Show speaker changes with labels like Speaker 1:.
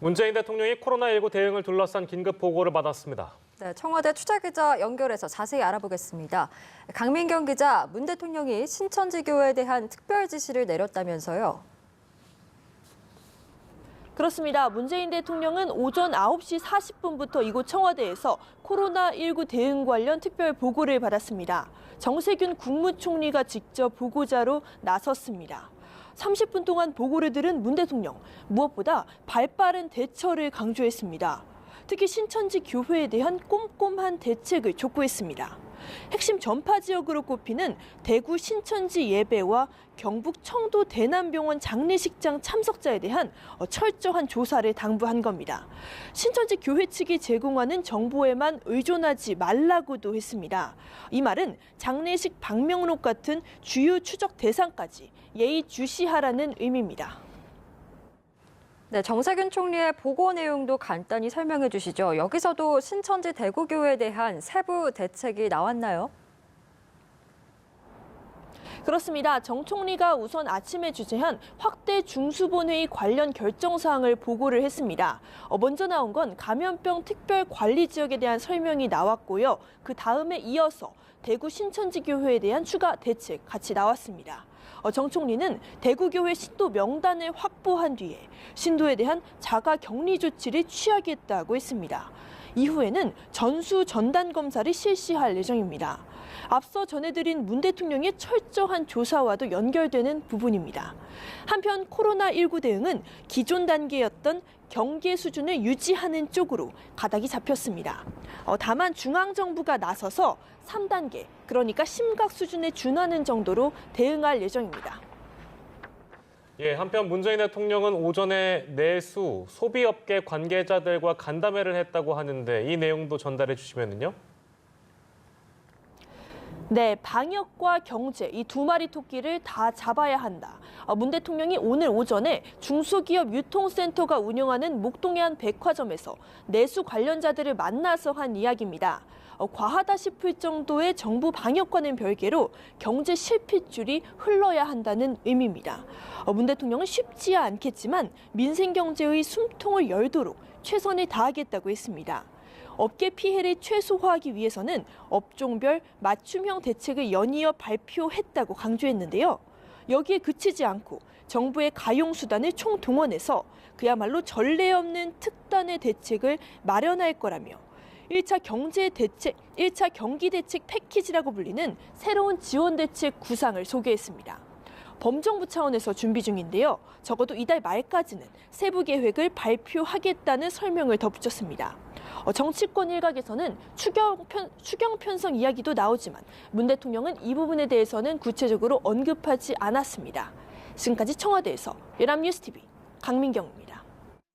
Speaker 1: 문재인 대통령이 코로나19 대응을 둘러싼 긴급 보고를 받았습니다.
Speaker 2: 네, 청와대 취재기자 연결해서 자세히 알아보겠습니다. 강민경 기자, 문 대통령이 신천지 교회에 대한 특별 지시를 내렸다면서요?
Speaker 3: 그렇습니다. 문재인 대통령은 오전 9시 40분부터 이곳 청와대에서 코로나19 대응 관련 특별 보고를 받았습니다. 정세균 국무총리가 직접 보고자로 나섰습니다. 30분 동안 보고를 들은 문 대통령, 무엇보다 발빠른 대처를 강조했습니다. 특히 신천지 교회에 대한 꼼꼼한 대책을 촉구했습니다. 핵심 전파 지역으로 꼽히는 대구 신천지 예배와 경북 청도 대남병원 장례식장 참석자에 대한 철저한 조사를 당부한 겁니다. 신천지 교회 측이 제공하는 정보에만 의존하지 말라고도 했습니다. 이 말은 장례식 방명록 같은 주요 추적 대상까지 예의주시하라는 의미입니다.
Speaker 2: 네, 정세균 총리의 보고 내용도 간단히 설명해 주시죠. 여기서도 신천지 대구교회에 대한 세부 대책이 나왔나요?
Speaker 3: 그렇습니다. 정 총리가 우선 아침에 주재한 확대 중수본회의 관련 결정 사항을 보고를 했습니다. 먼저 나온 건 감염병 특별 관리 지역에 대한 설명이 나왔고요. 그 다음에 이어서 대구 신천지교회에 대한 추가 대책 같이 나왔습니다. 정 총리는 대구교회 신도 명단을 확보한 뒤에 신도에 대한 자가 격리 조치를 취하겠다고 했습니다. 이후에는 전수 전단 검사를 실시할 예정입니다. 앞서 전해드린 문 대통령의 철저한 조사와도 연결되는 부분입니다. 한편 코로나19 대응은 기존 단계였던 경계 수준을 유지하는 쪽으로 가닥이 잡혔습니다. 다만 중앙정부가 나서서 3단계, 그러니까 심각 수준에 준하는 정도로 대응할 예정입니다.
Speaker 1: 한편 문재인 대통령은 오전에 내수, 소비업계 관계자들과 간담회를 했다고 하는데 이 내용도 전달해 주시면요.
Speaker 3: 네, 방역과 경제 이 두 마리 토끼를 다 잡아야 한다. 문 대통령이 오늘 오전에 중소기업 유통센터가 운영하는 목동의 한 백화점에서 내수 관련자들을 만나서 한 이야기입니다. 과하다 싶을 정도의 정부 방역과는 별개로 경제 실핏줄이 흘러야 한다는 의미입니다. 문 대통령은 쉽지 않겠지만 민생 경제의 숨통을 열도록 최선을 다하겠다고 했습니다. 업계 피해를 최소화하기 위해서는 업종별 맞춤형 대책을 연이어 발표했다고 강조했는데요. 여기에 그치지 않고 정부의 가용수단을 총동원해서 그야말로 전례 없는 특단의 대책을 마련할 거라며 1차 경기 대책 패키지라고 불리는 새로운 지원 대책 구상을 소개했습니다. 범정부 차원에서 준비 중인데요. 적어도 이달 말까지는 세부 계획을 발표하겠다는 설명을 덧붙였습니다. 정치권 일각에서는 추경 편성 이야기도 나오지만 문 대통령은 이 부분에 대해서는 구체적으로 언급하지 않았습니다. 지금까지 청와대에서 연합뉴스TV 강민경입니다.